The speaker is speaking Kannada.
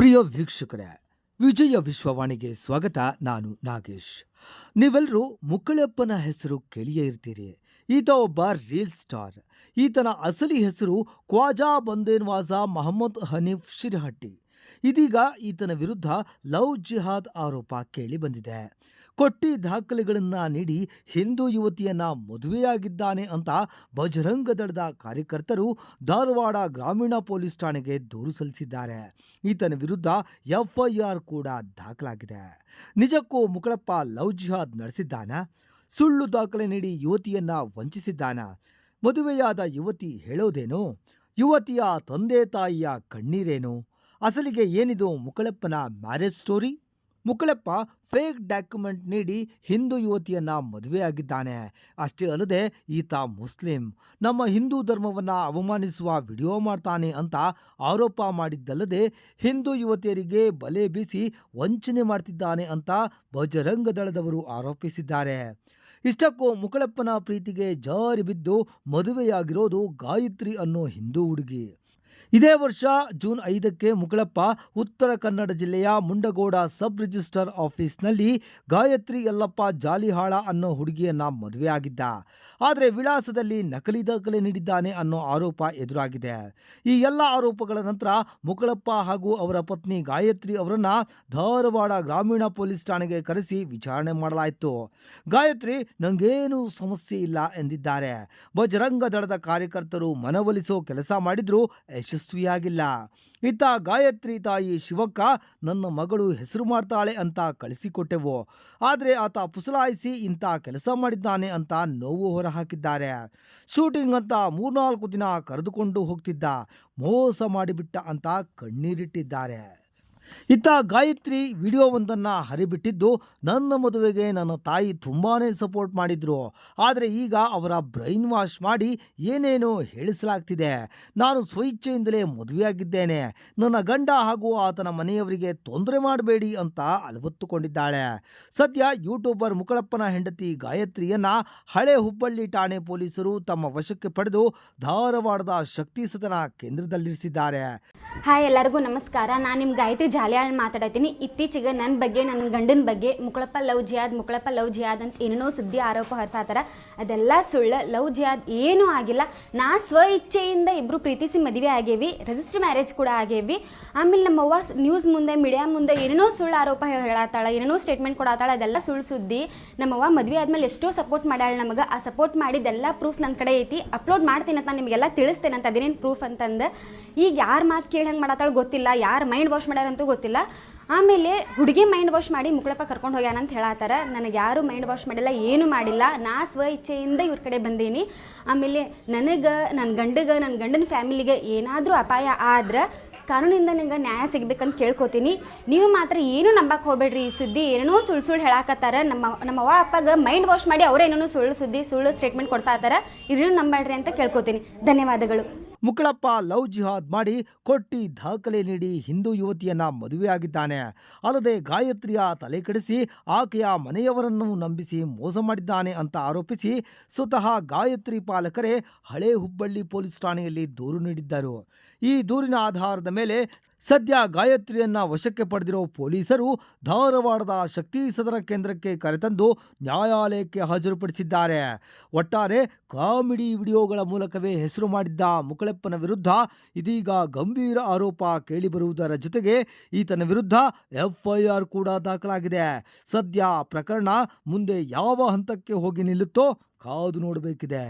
ಪ್ರಿಯ ವೀಕ್ಷಕರೇ, ವಿಜಯ ವಿಶ್ವವಾಣಿಗೆ ಸ್ವಾಗತ. ನಾನು ನಾಗೇಶ್. ನೀವೆಲ್ಲರೂ ಮುಕ್ಕಳಪ್ಪನ ಹೆಸರು ಕೇಳಿಯೇ ಇರ್ತೀರಿ. ಈತ ಒಬ್ಬ ರೀಲ್ ಸ್ಟಾರ್. ಈತನ ಅಸಲಿ ಹೆಸರು ಖ್ವಾಜಾ ಬಂದೇನವಾಜ ಮೊಹಮ್ಮದ್ ಹನೀಫ್ ಶಿರಹಟ್ಟಿ. ಇದೀಗ ಈತನ ವಿರುದ್ಧ ಲವ್ ಜಿಹಾದ್ ಆರೋಪ ಕೇಳಿ ಬಂದಿದೆ. ಕೊಟ್ಟಿ ದಾಖಲೆಗಳನ್ನ ನೀಡಿ ಹಿಂದೂ ಯುವತಿಯನ್ನ ಮದುವೆಯಾಗಿದ್ದಾನೆ ಅಂತ ಬಜರಂಗ ದಳದ ಕಾರ್ಯಕರ್ತರು ಧಾರವಾಡ ಗ್ರಾಮೀಣ ಪೊಲೀಸ್ ಠಾಣೆಗೆ ದೂರು ಸಲ್ಲಿಸಿದ್ದಾರೆ. ಈತನ ವಿರುದ್ಧ ಎಫ್ಐಆರ್ ಕೂಡ ದಾಖಲಾಗಿದೆ. ನಿಜಕ್ಕೂ ಮುಕ್ಕಳಪ್ಪ ಲವ್ ಜಿಹಾದ್ ನಡೆಸಿದ್ದಾನ? ಸುಳ್ಳು ದಾಖಲೆ ನೀಡಿ ಯುವತಿಯನ್ನ ವಂಚಿಸಿದ್ದಾನ? ಮದುವೆಯಾದ ಯುವತಿ ಹೇಳೋದೇನು? ಯುವತಿಯ ತಂದೆ ತಾಯಿಯ ಕಣ್ಣೀರೇನು? ಅಸಲಿಗೆ ಏನಿದು ಮುಕ್ಕಳಪ್ಪನ ಮ್ಯಾರೇಜ್ ಸ್ಟೋರಿ? ಮುಕ್ಕಳಪ್ಪ ಫೇಕ್ ಡಾಕ್ಯುಮೆಂಟ್ ನೀಡಿ ಹಿಂದೂ ಯುವತಿಯನ್ನ ಮದುವೆಯಾಗಿದ್ದಾನೆ. ಅಷ್ಟೇ ಅಲ್ಲದೆ ಈತ ಮುಸ್ಲಿಂ, ನಮ್ಮ ಹಿಂದೂ ಧರ್ಮವನ್ನ ಅವಮಾನಿಸುವ ವಿಡಿಯೋ ಮಾಡ್ತಾನೆ ಅಂತ ಆರೋಪ ಮಾಡಿದ್ದಲ್ಲದೆ ಹಿಂದೂ ಯುವತಿಯರಿಗೆ ಬಲೆ ಬೀಸಿ ವಂಚನೆ ಮಾಡ್ತಿದ್ದಾನೆ ಅಂತ ಬಜರಂಗ ದಳದವರು ಆರೋಪಿಸಿದ್ದಾರೆ. ಇಷ್ಟಕ್ಕೂ ಮುಕ್ಕಳಪ್ಪನ ಪ್ರೀತಿಗೆ ಜಾರಿ ಬಿದ್ದು ಮದುವೆಯಾಗಿರೋದು ಗಾಯತ್ರಿ ಅನ್ನೋ ಹಿಂದೂ ಹುಡುಗಿ. ಇದೇ ವರ್ಷ ಜೂನ್ 5ಕ್ಕೆ ಮುಕ್ಕಳಪ್ಪ ಉತ್ತರ ಕನ್ನಡ ಜಿಲ್ಲೆಯ ಮುಂಡಗೋಡ ಸಬ್ ರಿಜಿಸ್ಟರ್ ಆಫೀಸ್ನಲ್ಲಿ ಗಾಯತ್ರಿ ಯಲ್ಲಪ್ಪ ಜಾಲಿಹಾಳ ಅನ್ನೋ ಹುಡುಗಿಯನ್ನ ಮದುವೆಯಾಗಿದ್ದ. ಆದರೆ ವಿಳಾಸದಲ್ಲಿ ನಕಲಿ ದಾಖಲೆ ನೀಡಿದ್ದಾನೆ ಅನ್ನೋ ಆರೋಪ ಎದುರಾಗಿದೆ. ಈ ಎಲ್ಲ ಆರೋಪಗಳ ನಂತರ ಮುಕ್ಕಳಪ್ಪ ಹಾಗೂ ಅವರ ಪತ್ನಿ ಗಾಯತ್ರಿ ಅವರನ್ನ ಧಾರವಾಡ ಗ್ರಾಮೀಣ ಪೊಲೀಸ್ ಠಾಣೆಗೆ ಕರೆಸಿ ವಿಚಾರಣೆ ಮಾಡಲಾಯಿತು. ಗಾಯತ್ರಿ ನಂಗೇನು ಸಮಸ್ಯೆ ಇಲ್ಲ ಎಂದಿದ್ದಾರೆ. ಬಜರಂಗ ದಳದ ಕಾರ್ಯಕರ್ತರು ಮನವೊಲಿಸೋ ಕೆಲಸ ಮಾಡಿದ್ರು ಯಶಸ್ವಿಯಾಗಿಲ್ಲ. ಇತ್ತ ಗಾಯತ್ರಿ ತಾಯಿ ಶಿವಕ್ಕ ನನ್ನ ಮಗಳು ಹೆಸರು ಮಾಡ್ತಾಳೆ ಅಂತ ಕಳಿಸಿಕೊಟ್ಟೆವು, ಆದರೆ ಆತ ಪುಸಲಾಯಿಸಿ ಇಂಥ ಕೆಲಸ ಮಾಡಿದ್ದಾನೆ ಅಂತ ನೋವು ಹೊರಹಾಕಿದ್ದಾರೆ. ಶೂಟಿಂಗ್ ಅಂತ 3-4 ದಿನ ಕರೆದುಕೊಂಡು ಹೋಗ್ತಿದ್ದ, ಮೋಸ ಮಾಡಿಬಿಟ್ಟ ಅಂತ ಕಣ್ಣೀರಿಟ್ಟಿದ್ದಾರೆ. ಇತ್ತ ಗಾಯತ್ರಿ ವಿಡಿಯೋವೊಂದನ್ನು ಹರಿಬಿಟ್ಟಿದ್ದು, ನನ್ನ ಮದುವೆಗೆ ನನ್ನ ತಾಯಿ ತುಂಬಾನೇ ಸಪೋರ್ಟ್ ಮಾಡಿದ್ರು, ಆದರೆ ಈಗ ಅವರ ಬ್ರೈನ್ ವಾಶ್ ಮಾಡಿ ಏನೇನೋ ಹೇಳಿಸಲಾಗ್ತಿದೆ. ನಾನು ಸ್ವಇಚ್ಛೆಯಿಂದಲೇ ಮದುವೆಯಾಗಿದ್ದೇನೆ, ನನ್ನ ಗಂಡ ಹಾಗೂ ಆತನ ಮನೆಯವರಿಗೆ ತೊಂದರೆ ಮಾಡಬೇಡಿ ಅಂತ ಅಲವತ್ತುಕೊಂಡಿದ್ದಾಳೆ. ಸದ್ಯ ಯೂಟ್ಯೂಬರ್ ಮುಕ್ಕಳಪ್ಪನ ಹೆಂಡತಿ ಗಾಯತ್ರಿಯನ್ನ ಹಳೆ ಹುಬ್ಬಳ್ಳಿ ಠಾಣೆ ಪೊಲೀಸರು ತಮ್ಮ ವಶಕ್ಕೆ ಪಡೆದು ಧಾರವಾಡದ ಶಕ್ತಿ ಸದನ ಕೇಂದ್ರದಲ್ಲಿರಿಸಿದ್ದಾರೆ. ಹಾಯ್, ಎಲ್ಲರಿಗೂ ನಮಸ್ಕಾರ. ನಾನು ನಿಮ್ಮ ಗಾಯತ್ರಿ ಜಾಲಿಯಾಳ್ ಮಾತಾಡತ್ತೀನಿ. ಇತ್ತೀಚೆಗೆ ನನ್ನ ಬಗ್ಗೆ, ನನ್ನ ಗಂಡನ ಬಗ್ಗೆ ಮುಕ್ಕಳಪ್ಪ ಲವ್ ಜಿಹಾದ್ ಅಂತ ಏನೇನೋ ಸುದ್ದಿ ಆರೋಪ ಹೊರಸಾತಾರ. ಅದೆಲ್ಲ ಸುಳ್ಳು. ಲವ್ ಜಿಹಾದ್ ಏನೂ ಆಗಿಲ್ಲ. ನಾ ಸ್ವ ಇಚ್ಛೆಯಿಂದ ಇಬ್ಬರು ಪ್ರೀತಿಸಿ ಮದುವೆ ಆಗೇವಿ, ರಿಜಿಸ್ಟರ್ ಮ್ಯಾರೇಜ್ ಕೂಡ ಆಗೇವಿ. ಆಮೇಲೆ ನಮ್ಮವ್ವ ನ್ಯೂಸ್ ಮುಂದೆ, ಮೀಡಿಯಾ ಮುಂದೆ ಏನೇನೋ ಸುಳ್ಳು ಆರೋಪ ಹೇಳತ್ತಾಳ, ಏನೇನೋ ಸ್ಟೇಟ್ಮೆಂಟ್ ಕೊಡತ್ತಾಳ. ಅದೆಲ್ಲ ಸುಳ್ಳು ಸುದ್ದಿ. ನಮ್ಮವ್ವ ಮದುವೆ ಆದ್ಮೇಲೆ ಎಷ್ಟೋ ಸಪೋರ್ಟ್ ಮಾಡ್ಯಾಳ ನಮಗೆ. ಆ ಸಪೋರ್ಟ್ ಮಾಡಿದ್ದೆಲ್ಲ ಪ್ರೂಫ್ ನನ್ನ ಕಡೆ ಐತಿ, ಅಪ್ಲೋಡ್ ಮಾಡ್ತೀನಿ ಅಂತ, ನಾನು ನಿಮಗೆಲ್ಲ ತಿಳಿಸ್ತೇನೆ ಅಂತ. ಅದೇನೇನು ಪ್ರೂಫ್ ಅಂತಂದು ಈಗ ಯಾರು ಮಾತು ಕೇಳಿ ಹಂಗೆ ಮಾಡತ್ತಾಳ ಗೊತ್ತಿಲ್ಲ, ಯಾರು ಮೈಂಡ್ ವಾಶ್ ಮಾಡ್ಯಾರಂತೂ ಗೊತ್ತಿಲ್ಲ. ಆಮೇಲೆ ಹುಡುಗಿ ಮೈಂಡ್ ವಾಶ್ ಮಾಡಿ ಮುಕ್ಕಳಪ್ಪ ಕರ್ಕೊಂಡು ಹೋಗ್ಯಾನಂತ ಹೇಳತ್ತಾರ. ನನಗೆ ಯಾರು ಮೈಂಡ್ ವಾಶ್ ಮಾಡಿಲ್ಲ, ಏನು ಮಾಡಿಲ್ಲ. ನಾ ಸ್ವ ಇಚ್ಛೆಯಿಂದ ಇವ್ರ ಕಡೆ ಬಂದೀನಿ. ಆಮೇಲೆ ನನಗೆ, ನನ್ನ ಗಂಡನ ಫ್ಯಾಮಿಲಿಗೆ ಏನಾದರೂ ಅಪಾಯ ಆದ್ರೆ ಕಾನೂನಿಂದ ನಿಂಗೆ ನ್ಯಾಯ ಸಿಗ್ಬೇಕಂತ ಕೇಳ್ಕೊತೀನಿ. ನೀವು ಮಾತ್ರ ಏನೂ ನಂಬಕ್ಕೆ ಹೋಗ್ಬೇಡ್ರಿ. ಈ ಸುದ್ದಿ ಏನೇನೋ ಸುಳ್ಳು ಹೇಳಾಕತ್ತಾರ. ನಮ್ಮ ಅವ್ವ ಅಪ್ಪಗೆ ಮೈಂಡ್ ವಾಶ್ ಮಾಡಿ ಅವರೇ ಏನೇನೋ ಸುಳ್ಳು ಸ್ಟೇಟ್ಮೆಂಟ್ ಕೊಡ್ಸಾತಾರ. ಇದನ್ನು ನಂಬೇಡ್ರಿ ಅಂತ ಕೇಳ್ಕೊತೀನಿ. ಧನ್ಯವಾದಗಳು. ಮುಕ್ಕಳಪ್ಪ ಲವ್ ಜಿಹಾದ್ ಮಾಡಿ ಕೊಟ್ಟಿ ದಾಖಲೆ ನೀಡಿ ಹಿಂದೂ ಯುವತಿಯನ್ನ ಮದುವೆಯಾಗಿದ್ದಾನೆ. ಅಲ್ಲದೆ ಗಾಯತ್ರಿಯ ತಲೆ ಕೆಡಿಸಿ ಆಕೆಯ ಮನೆಯವರನ್ನು ನಂಬಿಸಿ ಮೋಸ ಮಾಡಿದ್ದಾನೆ ಅಂತ ಆರೋಪಿಸಿ ಸ್ವತಃ ಗಾಯತ್ರಿ ಪಾಲಕರೇ ಹಳೆ ಹುಬ್ಬಳ್ಳಿ ಪೊಲೀಸ್ ಠಾಣೆಯಲ್ಲಿ ದೂರು ನೀಡಿದ್ದರು. ಈ ದೂರಿನ ಆಧಾರದ ಮೇಲೆ ಸದ್ಯ ಗಾಯತ್ರಿಯನ್ನ ವಶಕ್ಕೆ ಪಡೆದಿರೋ ಪೊಲೀಸರು ಧಾರವಾಡದ ಶಕ್ತಿ ಸದನ ಕೇಂದ್ರಕ್ಕೆ ಕರೆತಂದು ನ್ಯಾಯಾಲಯಕ್ಕೆ ಹಾಜರುಪಡಿಸಿದ್ದಾರೆ. ಒಟ್ಟಾರೆ ಕಾಮಿಡಿ ವಿಡಿಯೋಗಳ ಮೂಲಕವೇ ಹೆಸರು ಮಾಡಿದ್ದ ಮುಕ್ಕಳಪ್ಪನ ವಿರುದ್ಧ ಇದೀಗ ಗಂಭೀರ ಆರೋಪ ಕೇಳಿಬರುವುದರ ಜೊತೆಗೆ ಈತನ ವಿರುದ್ಧ ಎಫ್ಐಆರ್ ಕೂಡ ದಾಖಲಾಗಿದೆ. ಸದ್ಯ ಪ್ರಕರಣ ಮುಂದೆ ಯಾವ ಹಂತಕ್ಕೆ ಹೋಗಿ ನಿಲ್ಲುತ್ತೋ ಕಾದು ನೋಡಬೇಕಿದೆ.